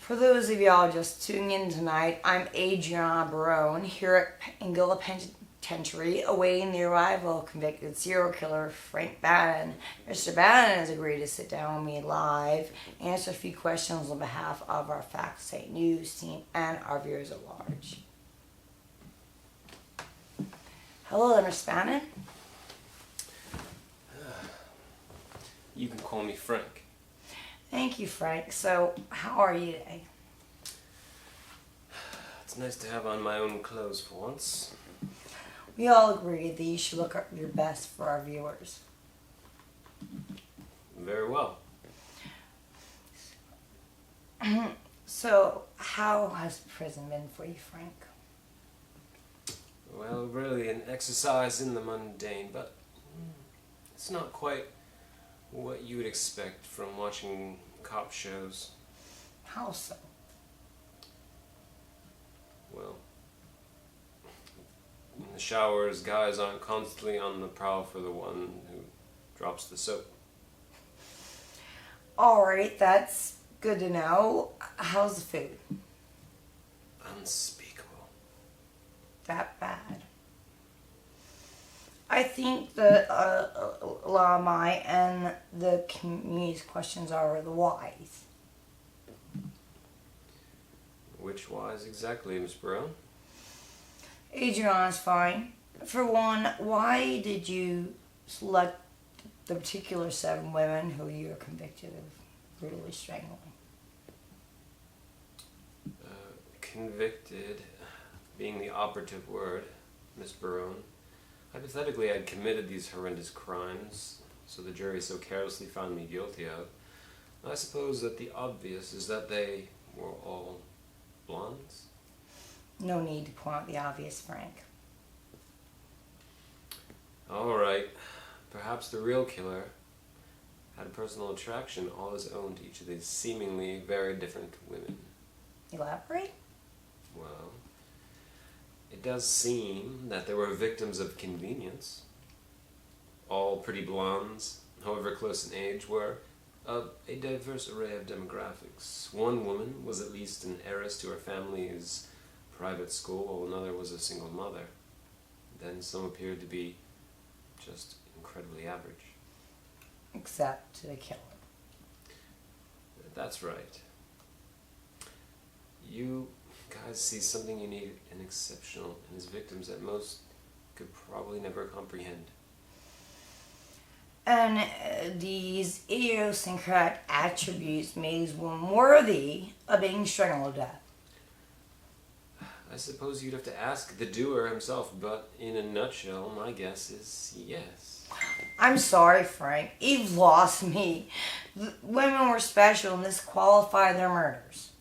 For those of y'all just tuning in tonight, I'm Adrianna Barrone here at Anguilla Penitentiary awaiting the arrival of convicted serial killer Frank Bannon. Mr. Bannon has agreed to sit down with me live, answer a few questions on behalf of our fireside news team and our viewers at large. Hello there, Mr. Bannon. You can call me Frank. Thank you, Frank. So, how are you today? It's nice to have on my own clothes for once. We all agree that you should look your best for our viewers. Very well. So, how has prison been for you, Frank? Well, really an exercise in the mundane, but it's not quite what you would expect from watching cop shows. How so? Well, in the showers, guys aren't constantly on the prowl for the one who drops the soap. Alright, that's good to know. How's the food? Unspeakable. That bad? I think that a lot of my and the community's questions are the whys. Which wise exactly, Miss Barrone? Adrianna's fine. For one, why did you select the particular 7 women who you were convicted of brutally strangling? Convicted being the operative word, Miss Barrone. Hypothetically, I'd committed these horrendous crimes, so the jury so carelessly found me guilty of. I suppose that the obvious is that they were all blondes. No need to point out the obvious, Frank. Alright, perhaps the real killer had a personal attraction all his own to each of these seemingly very different women. Elaborate? Well, it does seem that they were victims of convenience. All pretty blondes, however close in age, were of a diverse array of demographics. One woman was at least an heiress to her family's private school, while another was a single mother. Then some appeared to be just incredibly average. Except to the killer. That's right. You guys see something unique and exceptional in his victims that most could probably never comprehend. And these idiosyncratic attributes made one worthy of being strangled to death. I suppose you'd have to ask the doer himself, but in a nutshell, my guess is yes. I'm sorry, Frank. You've lost me. The women were special and this qualified their murders.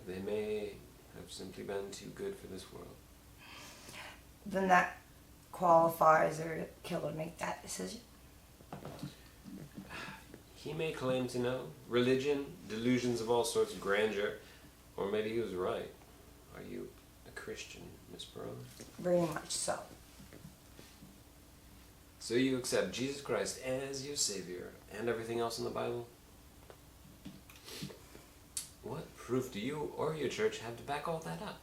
They may have simply been too good for this world. Then that qualifies their killer to make that decision. He may claim to know religion, delusions of all sorts of grandeur, or maybe he was right. Are you a Christian, Miss Barrone? Very much so. So you accept Jesus Christ as your Savior and everything else in the Bible? What proof do you or your church have to back all that up?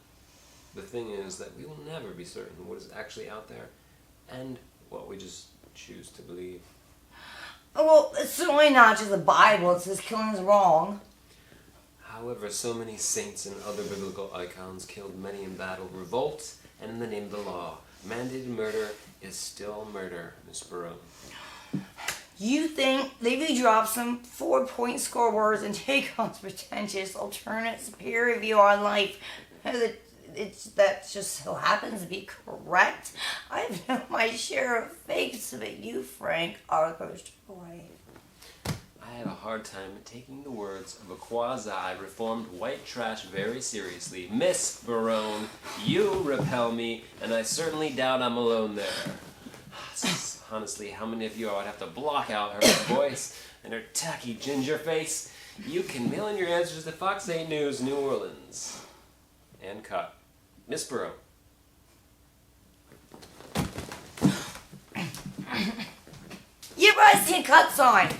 The thing is that we will never be certain what is actually out there and what we just choose to believe. Well, it's certainly not just the Bible. It says killing is wrong. However, so many saints and other biblical icons killed many in battle, revolt, and in the name of the law. Mandated murder is still murder, Miss Barrone. You think that if you drop some 4-point scoreboards and take on pretentious alternate superior view on life, that just so happens to be correct? I've known my share of fakes, but you, Frank, are the poster boy. I have a hard time taking the words of a quasi-reformed white trash very seriously. Miss Barrone, you repel me, and I certainly doubt I'm alone there. Honestly, how many of you I would have to block out her voice and her tacky ginger face? You can mail in your answers to Fox 8 News, New Orleans. And cut. Miss Barrone. You must see cut sign.